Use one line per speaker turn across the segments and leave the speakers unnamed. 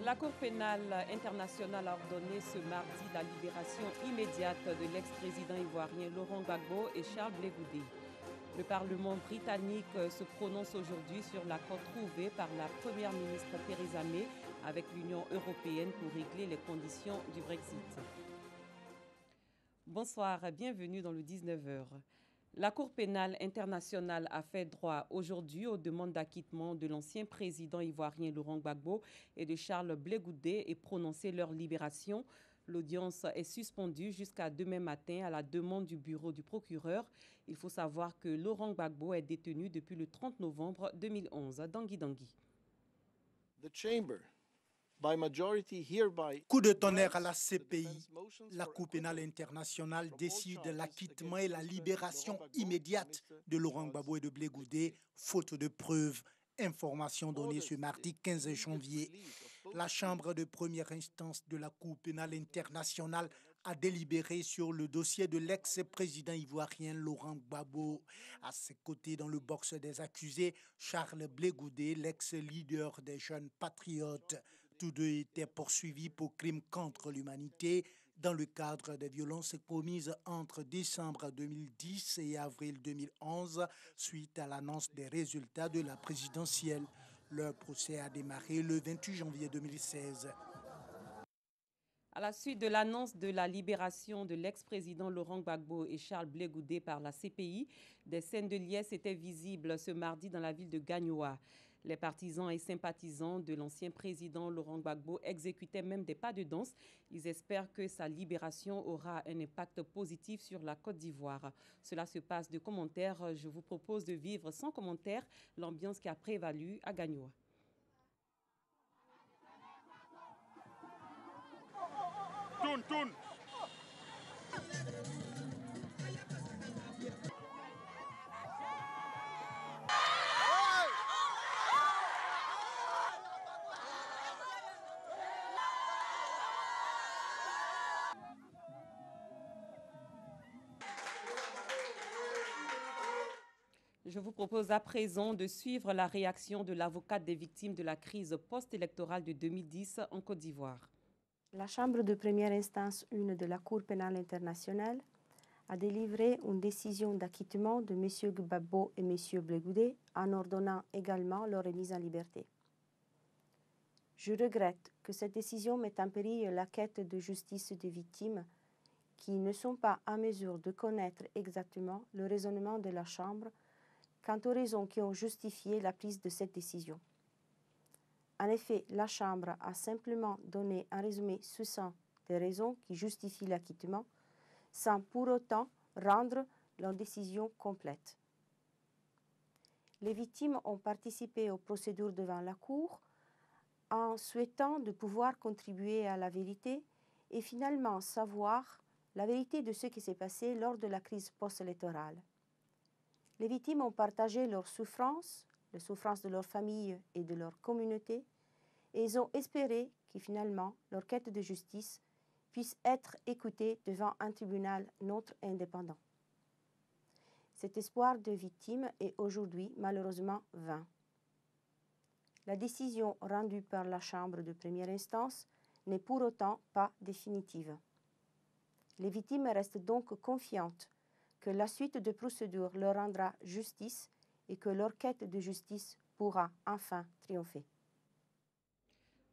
La Cour pénale internationale a ordonné ce mardi la libération immédiate de l'ex-président ivoirien Laurent Gbagbo et Charles Blé Goudé. Le Parlement britannique se prononce aujourd'hui sur l'accord trouvé par la première ministre Theresa May avec l'Union européenne pour régler les conditions du Brexit. Bonsoir, bienvenue dans le 19h. La Cour pénale internationale a fait droit aujourd'hui aux demandes d'acquittement de l'ancien président ivoirien Laurent Gbagbo et de Charles Blé Goudé et prononcé leur libération. L'audience est suspendue jusqu'à demain matin à la demande du bureau du procureur. Il faut savoir que Laurent Gbagbo est détenu depuis le 30 novembre 2011. Dangui Dangui.
Coup de tonnerre à la CPI. La Cour pénale internationale décide de l'acquittement et la libération immédiate de Laurent Gbagbo et de Blé Goudé, faute de preuves. Information donnée ce mardi 15 janvier. La Chambre de première instance de la Cour pénale internationale a délibéré sur le dossier de l'ex-président ivoirien Laurent Gbagbo. À ses côtés, dans le box des accusés, Charles Blé Goudé, l'ex-leader des jeunes patriotes. Tous deux étaient poursuivis pour crimes contre l'humanité dans le cadre des violences commises entre décembre 2010 et avril 2011 suite à l'annonce des résultats de la présidentielle. Leur procès a démarré le 28 janvier 2016.
À la suite de l'annonce de la libération de l'ex-président Laurent Gbagbo et Charles Blé Goudé par la CPI, des scènes de liesse étaient visibles ce mardi dans la ville de Gagnoa. Les partisans et sympathisants de l'ancien président Laurent Gbagbo exécutaient même des pas de danse. Ils espèrent que sa libération aura un impact positif sur la Côte d'Ivoire. Cela se passe de commentaires. Je vous propose de vivre sans commentaire l'ambiance qui a prévalu à Gagnoa.
Tourne.
Je vous propose à présent de suivre la réaction de l'avocate des victimes de la crise post-électorale de 2010 en Côte d'Ivoire.
La Chambre de première instance 1 de la Cour pénale internationale a délivré une décision d'acquittement de M. Gbagbo et M. Blé Goudé en ordonnant également leur remise en liberté. Je regrette que cette décision mette en péril la quête de justice des victimes qui ne sont pas en mesure de connaître exactement le raisonnement de la Chambre quant aux raisons qui ont justifié la prise de cette décision. En effet, la Chambre a simplement donné un résumé succinct des raisons qui justifient l'acquittement, sans pour autant rendre leur décision complète. Les victimes ont participé aux procédures devant la Cour en souhaitant de pouvoir contribuer à la vérité et finalement savoir la vérité de ce qui s'est passé lors de la crise post-électorale. Les victimes ont partagé leurs souffrances, les souffrances de leur famille et de leur communauté, et ils ont espéré que finalement leur quête de justice puisse être écoutée devant un tribunal neutre et indépendant. Cet espoir de victimes est aujourd'hui malheureusement vain. La décision rendue par la Chambre de première instance n'est pour autant pas définitive. Les victimes restent donc confiantes que la suite de procédures leur rendra justice et que leur quête de justice pourra enfin triompher.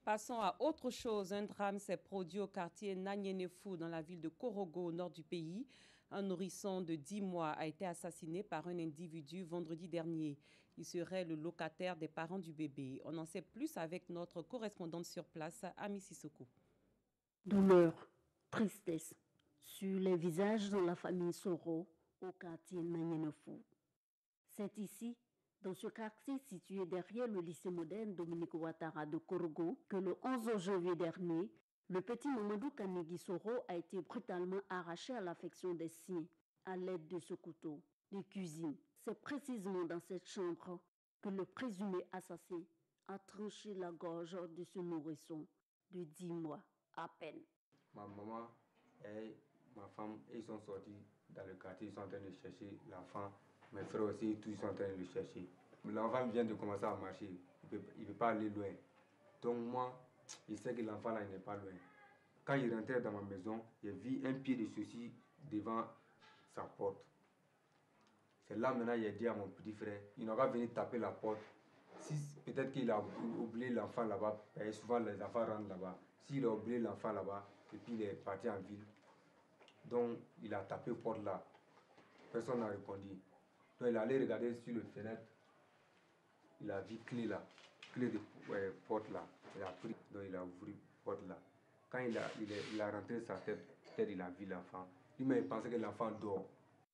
Passons à autre chose. Un drame s'est produit au quartier Nagnénéfou dans la ville de Korogo au nord du pays. Un nourrisson de 10 mois a été assassiné par un individu vendredi dernier. Il serait le locataire des parents du bébé. On en sait plus avec notre correspondante sur place, Ami Sissoko.
Douleur, tristesse sur les visages de la famille Soro au quartier Nagnénéfou. C'est ici, dans ce quartier situé derrière le lycée moderne Dominique Ouattara de Korogo, que le 11 janvier dernier, le petit Mamadou Kanegui Soro a été brutalement arraché à l'affection des siens à l'aide de ce couteau de cuisine. C'est précisément dans cette chambre que le présumé assassin a tranché la gorge de ce nourrisson de 10 mois à peine.
Ma maman et ma femme, ils sont sortis dans le quartier, ils sont en train de chercher l'enfant. Mes frères aussi, tous sont en train de le chercher. L'enfant vient de commencer à marcher, il ne peut pas aller loin. Donc moi, il sait que l'enfant là n'est pas loin. Quand il rentrait dans ma maison, il vu un pied de ceci devant sa porte. C'est là maintenant il a dit à mon petit frère, il n'aura pas venu taper la porte. Si peut-être qu'il a oublié l'enfant là-bas, et souvent les enfants rentrent là-bas. S'il a oublié l'enfant là-bas, et puis il est parti en ville, donc il a tapé la porte là. Personne n'a répondu. Donc il est allé regarder sur le fenêtre, il a vu clé là, clé de porte là. Il a pris, donc il a ouvert la porte là. Quand il a rentré sa tête, peut-être il a vu l'enfant. Lui-même il pensait que l'enfant dort.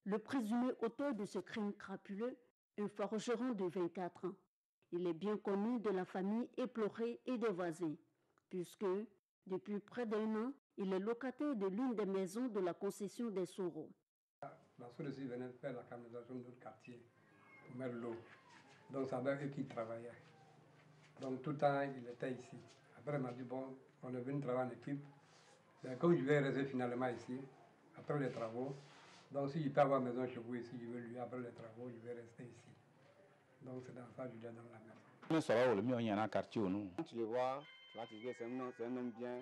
Le présumé auteur de ce crime crapuleux, un forgeron de 24 ans. Il est bien connu de la famille éplorée et des voisins, puisque depuis près d'1 an, il est locataire de l'une des maisons de la concession des Soro.
La soeur aussi venait faire la canalisation de notre quartier pour mettre l'eau. Donc c'est avec eux qui travaillaient. Donc tout le temps, il était ici. Après, il m'a dit, bon, on est venu travailler en équipe. Mais comme je vais rester finalement ici, après les travaux, donc si je peux avoir maison chez vous ici, je veux lui, après les travaux, je vais rester ici. Donc c'est dans ça que je lui donne la maison.
Ça va, le mieux, il y en a un quartier ou non?
Quand tu le vois, tu vas te dire que c'est un homme bien.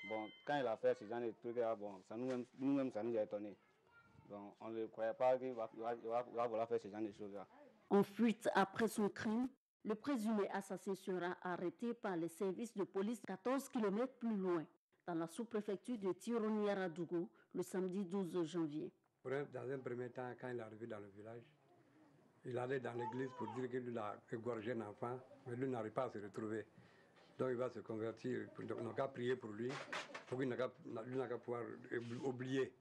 Bon, quand il a fait ce genre de trucs, bon, nous-mêmes, ça nous a étonnés. Donc on ne croyait pas qu'il va vouloir faire ce genre de choses-là.
En fuite après son crime, le présumé assassin sera arrêté par les services de police 14 km plus loin, dans la sous-préfecture de Tironi-Yaradougou, le samedi 12 janvier.
Dans un premier temps, quand il est arrivé dans le village, il allait dans l'église pour dire qu'il a égorgé un enfant, mais lui n'arrive pas à se retrouver. Donc il va se convertir, on n'a qu'à prier pour lui, pour qu'il n'a qu'à pouvoir oublier.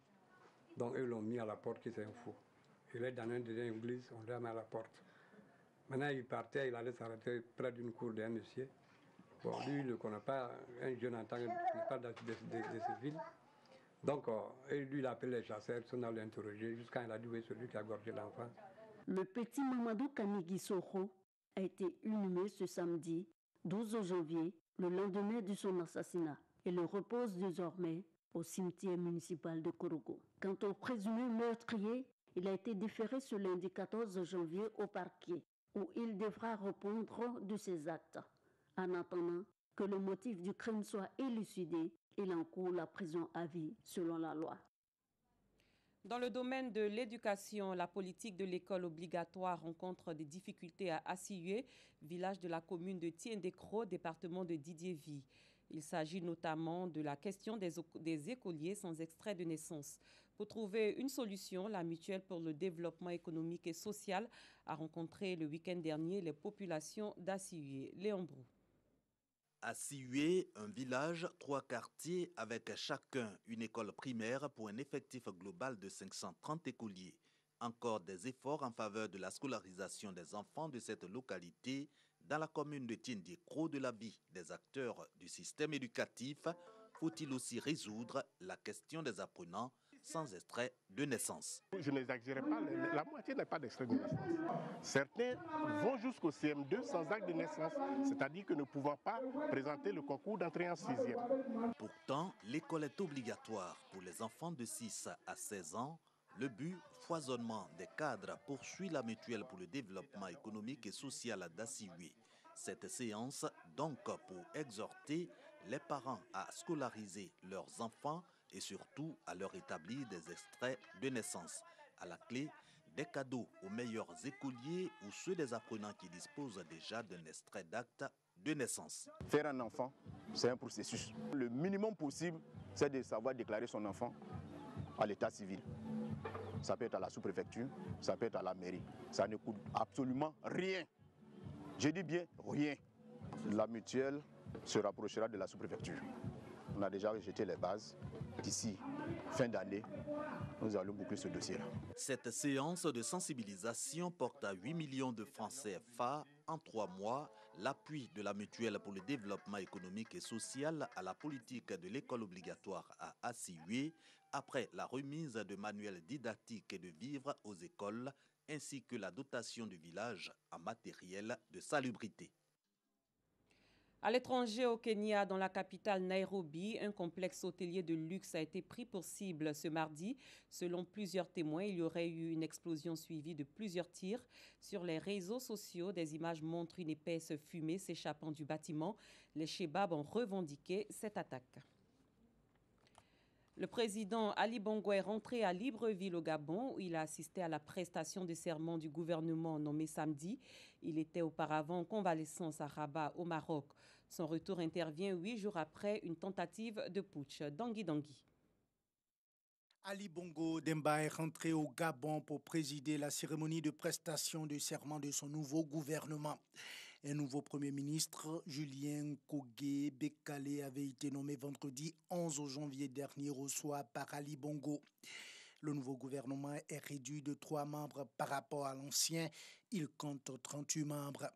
Donc ils l'ont mis à la porte, qui c'est un fou. Il est dans une deuxième église, on l'a mis à la porte. Maintenant il partait, il allait s'arrêter près d'une cour d'un monsieur. Bon, lui, il ne connaît pas, un jeune en tant qu'il n'est pas de ces villes. Donc, lui, il a appelé les chasseurs, ils sont allés l'interroger, jusqu'à il a dit, oui, celui qui a égorgé l'enfant.
Le petit Mamadou Kanigui Soro a été inhumé ce samedi 12 janvier, le lendemain de son assassinat, et le repose désormais au cimetière municipal de Korogo. Quant au présumé meurtrier, il a été déféré ce lundi 14 janvier au parquet, où il devra répondre de ses actes. En attendant que le motif du crime soit élucidé, il encourt la prison à vie selon la loi.
Dans le domaine de l'éducation, la politique de l'école obligatoire rencontre des difficultés à Assioue, village de la commune de Tiendekro, département de Didiévi. Il s'agit notamment de la question des écoliers sans extrait de naissance. Pour trouver une solution, la Mutuelle pour le développement économique et social a rencontré le week-end dernier les populations d'Assioue. Léon Brou.
Assioue, un village, 3 quartiers avec chacun une école primaire pour un effectif global de 530 écoliers. Encore des efforts en faveur de la scolarisation des enfants de cette localité dans la commune de Tiendekro de la vie des acteurs du système éducatif. Faut-il aussi résoudre la question des apprenants sans extrait de naissance?
Je n'exagère pas, la moitié n'a pas d'extrait de naissance. Certains vont jusqu'au CM2 sans acte de naissance, c'est-à-dire que ne pouvant pas présenter le concours d'entrée en 6e.
Pourtant, l'école est obligatoire pour les enfants de 6 à 16 ans. Le but, foisonnement des cadres, poursuit la Mutuelle pour le développement économique et social d'Assioue. Cette séance, donc, pour exhorter les parents à scolariser leurs enfants et surtout à leur établir des extraits de naissance. À la clé, des cadeaux aux meilleurs écoliers ou ceux des apprenants qui disposent déjà d'un extrait d'acte de naissance.
Faire un enfant, c'est un processus. Le minimum possible, c'est de savoir déclarer son enfant à l'état civil. Ça peut être à la sous-préfecture, ça peut être à la mairie. Ça ne coûte absolument rien. Je dis bien rien. La mutuelle se rapprochera de la sous-préfecture. On a déjà rejeté les bases. D'ici fin d'année, nous allons boucler ce dossier-là.
Cette séance de sensibilisation porte à 8 millions de francs CFA en 3 mois. L'appui de la Mutuelle pour le développement économique et social à la politique de l'école obligatoire à Assioue, après la remise de manuels didactiques et de vivres aux écoles, ainsi que la dotation du village en matériel de salubrité.
À l'étranger, au Kenya, dans la capitale Nairobi, un complexe hôtelier de luxe a été pris pour cible ce mardi. Selon plusieurs témoins, il y aurait eu une explosion suivie de plusieurs tirs. Sur les réseaux sociaux, des images montrent une épaisse fumée s'échappant du bâtiment. Les Chebabs ont revendiqué cette attaque. Le président Ali Bongo est rentré à Libreville au Gabon où il a assisté à la prestation de serment du gouvernement nommé samedi. Il était auparavant en convalescence à Rabat au Maroc. Son retour intervient 8 jours après une tentative de putsch. Dangui Dangui.
Ali Bongo Demba est rentré au Gabon pour présider la cérémonie de prestation de serment de son nouveau gouvernement. Un nouveau Premier ministre, Julien Kogé Bekale, avait été nommé vendredi 11 janvier dernier au soir par Ali Bongo. Le nouveau gouvernement est réduit de 3 membres par rapport à l'ancien. Il compte 38 membres.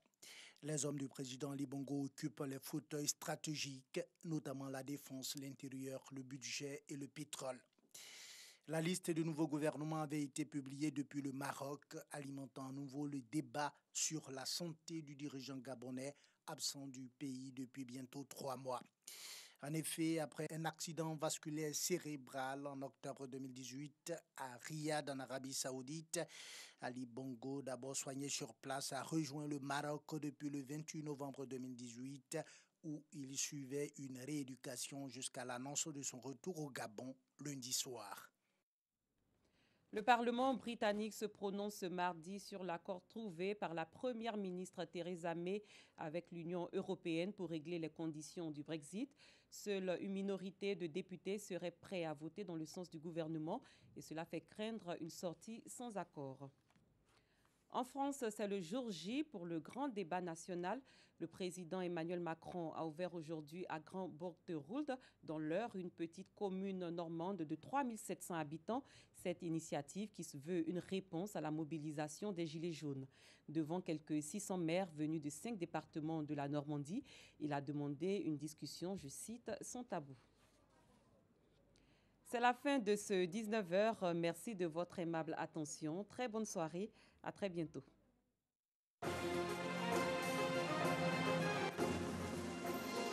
Les hommes du président Ali Bongo occupent les fauteuils stratégiques, notamment la défense, l'intérieur, le budget et le pétrole. La liste du nouveau gouvernement avait été publiée depuis le Maroc, alimentant à nouveau le débat sur la santé du dirigeant gabonais, absent du pays depuis bientôt 3 mois. En effet, après un accident vasculaire cérébral en octobre 2018 à Riyad, en Arabie Saoudite, Ali Bongo, d'abord soigné sur place, a rejoint le Maroc depuis le 28 novembre 2018, où il suivait une rééducation jusqu'à l'annonce de son retour au Gabon lundi soir.
Le Parlement britannique se prononce ce mardi sur l'accord trouvé par la première ministre Theresa May avec l'Union européenne pour régler les conditions du Brexit. Seule une minorité de députés serait prête à voter dans le sens du gouvernement et cela fait craindre une sortie sans accord. En France, c'est le jour J pour le grand débat national. Le président Emmanuel Macron a ouvert aujourd'hui à Grand-Borderoude, dans l'Eure, une petite commune normande de 3700 habitants. Cette initiative qui se veut une réponse à la mobilisation des Gilets jaunes. Devant quelques 600 maires venus de 5 départements de la Normandie, il a demandé une discussion, je cite, sans tabou. C'est la fin de ce 19h. Merci de votre aimable attention. Très bonne soirée. À très bientôt.